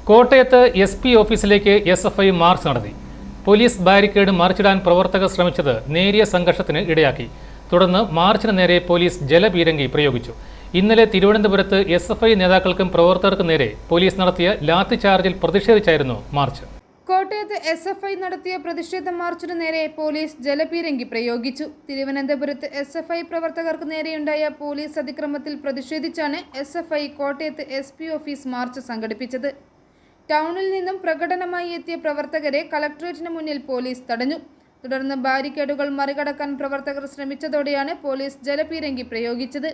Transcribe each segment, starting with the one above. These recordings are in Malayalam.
കോട്ടയത്ത് SP ഓഫീസിലേക്ക് SFI മാർച്ച് നടത്തി. പോലീസ് ബാരിക്കേഡ് മറിച്ചിടാൻ പ്രവർത്തകർ ശ്രമിച്ചത് നേരിയ സംഘർഷത്തിന് ഇടയാക്കി. തുടർന്ന് മാർച്ചിന് നേരെ പോലീസ് ജലപീരങ്കി പ്രയോഗിച്ചു. ഇന്നലെ തിരുവനന്തപുരത്ത് SFI നേതാക്കൾക്കും പ്രവർത്തകർക്കും നേരെ പോലീസ് നടത്തിയ ലാത്തിചാർജിൽ പ്രതിഷേധിച്ചായിരുന്നു മാർച്ച്. കോട്ടയത്ത് SFI നടത്തിയ പ്രതിഷേധ മാർച്ചിനു നേരെ പോലീസ് ജലപീരങ്കി പ്രയോഗിച്ചു. തിരുവനന്തപുരത്ത് SFI പ്രവർത്തകർക്ക് നേരെയുണ്ടായ പോലീസ് അതിക്രമത്തിൽ പ്രതിഷേധിച്ചാണ് SFI കോട്ടയത്ത് SP ഓഫീസ് മാർച്ച് സംഘടിപ്പിച്ചത്. ടൗണിൽ നിന്നും പ്രകടനമായി എത്തിയ പ്രവർത്തകരെ കളക്ടറേറ്റിന് മുന്നിൽ പോലീസ് തടഞ്ഞു. തുടർന്ന് ബാരിക്കേഡുകൾ മറികടക്കാൻ പ്രവർത്തകർ ശ്രമിച്ചതോടെയാണ് പോലീസ് ജലപീരങ്കി പ്രയോഗിച്ചത്.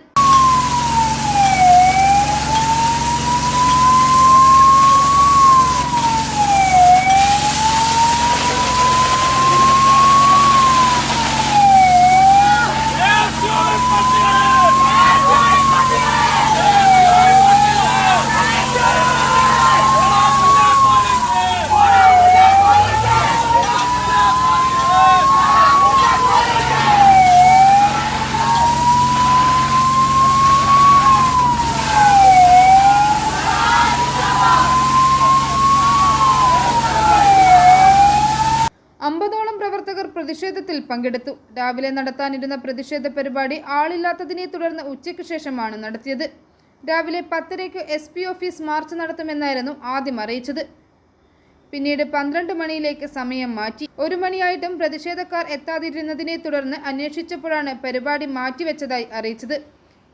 അമ്പതോളം പ്രവർത്തകർ പ്രതിഷേധത്തിൽ പങ്കെടുത്തു. രാവിലെ നടത്താനിരുന്ന പ്രതിഷേധ പരിപാടി ആളില്ലാത്തതിനെ തുടർന്ന് ഉച്ചയ്ക്ക് ശേഷമാണ് നടത്തിയത്. രാവിലെ 10:30 SP ഓഫീസ് മാർച്ച് നടത്തുമെന്നായിരുന്നു ആദ്യം അറിയിച്ചത്. പിന്നീട് 12 മണിയിലേക്ക് സമയം മാറ്റി. 1 മണിയായിട്ടും പ്രതിഷേധക്കാർ എത്താതിരുന്നതിനെ തുടർന്ന് അന്വേഷിച്ചപ്പോഴാണ് പരിപാടി മാറ്റിവെച്ചതായി അറിയിച്ചത്.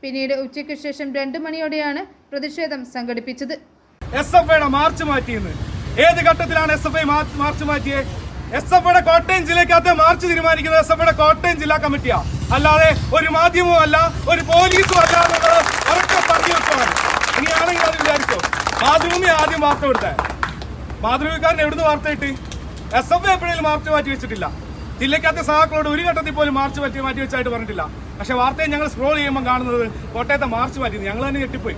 പിന്നീട് ഉച്ചയ്ക്ക് ശേഷം 2 മണിയോടെയാണ് പ്രതിഷേധം സംഘടിപ്പിച്ചത്. മാർച്ച് മാറ്റിയെന്ന് ഏത് ഘട്ടത്തിലാണ് SFI മാർച്ച് മാറ്റിയത്? SFIയുടെ കോട്ടയം ജില്ലക്കകത്ത് മാർച്ച് തീരുമാനിക്കുന്നത് SFIയുടെ കോട്ടയം ജില്ലാ കമ്മിറ്റിയാ, അല്ലാതെ ഒരു മാധ്യമവും അല്ല, ഒരു പോലീസും അല്ല എന്നുള്ളത് ഉറക്കെ പറഞ്ഞു വെച്ചാണ്. ഇനിയാണെങ്കിൽ അത് വിചാരിച്ചോ, മാതൃഭൂമി ആദ്യം വാർത്ത കൊടുത്തേ. മാതൃഭൂമിക്കാരൻ എവിടുന്ന് വാർത്ത കിട്ടി? SFI എപ്പോഴേലും മാർച്ച് മാറ്റി വെച്ചിട്ടില്ല. ജില്ലക്കകത്തെ സഹാക്കളോട് ഒരു ഘട്ടത്തിൽ പോലും മാർച്ച് മാറ്റി വെച്ചായിട്ട് പറഞ്ഞിട്ടില്ല. പക്ഷെ വാർത്തയെ ഞങ്ങൾ സ്ക്രോൾ ചെയ്യുമ്പോൾ കാണുന്നത് കോട്ടയത്തെ മാർച്ച് മാറ്റിയത്. ഞങ്ങൾ തന്നെ ഞെട്ടിപ്പോയി.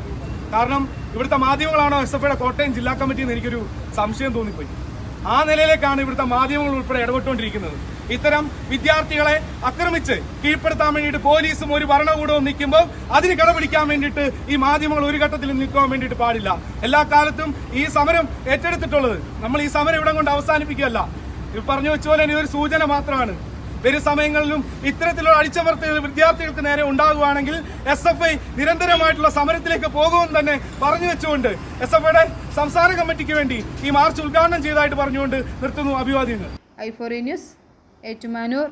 കാരണം ഇവിടുത്തെ മാധ്യമങ്ങളാണോ SFIയുടെ കോട്ടയം ജില്ലാ കമ്മിറ്റി എന്ന് എനിക്കൊരു സംശയം തോന്നിപ്പോയി. ആ നിലയിലേക്കാണ് ഇവിടുത്തെ മാധ്യമങ്ങൾ ഉൾപ്പെടെ ഇടപെട്ടുകൊണ്ടിരിക്കുന്നത്. ഇത്തരം വിദ്യാർത്ഥികളെ ആക്രമിച്ച് കീഴ്പ്പെടുത്താൻ വേണ്ടിയിട്ട് പോലീസും ഒരു ഭരണകൂടവും നിൽക്കുമ്പോൾ അതിന് കടപിടിക്കാൻ വേണ്ടിയിട്ട് ഈ മാധ്യമങ്ങൾ ഒരു ഘട്ടത്തിൽ നിൽക്കാൻ വേണ്ടിയിട്ട് പാടില്ല. എല്ലാ കാലത്തും ഈ സമരം ഏറ്റെടുത്തിട്ടുള്ളത് നമ്മൾ ഈ സമരം ഇവിടെ കൊണ്ട് അവസാനിപ്പിക്കുകയല്ല. പറഞ്ഞു വെച്ചുപോലെ ഇതൊരു സൂചന മാത്രമാണ്. വരും സമയങ്ങളിലും ഇത്തരത്തിലുള്ള അടിച്ചമർത്തൽ വിദ്യാർത്ഥികൾക്ക് നേരെ ഉണ്ടാകുകയാണെങ്കിൽ SFI നിരന്തരമായിട്ടുള്ള സമരത്തിലേക്ക് പോകുമെന്ന് തന്നെ പറഞ്ഞു വെച്ചുകൊണ്ട് SFIയുടെ സംസ്ഥാന കമ്മിറ്റിക്ക് വേണ്ടി ഈ മാർച്ച് ഉദ്ഘാടനം ചെയ്തതായിട്ട് പറഞ്ഞുകൊണ്ട് നിർത്തുന്നു. അഭിവാദ്യങ്ങൾ. i4 news, Ettumanoor.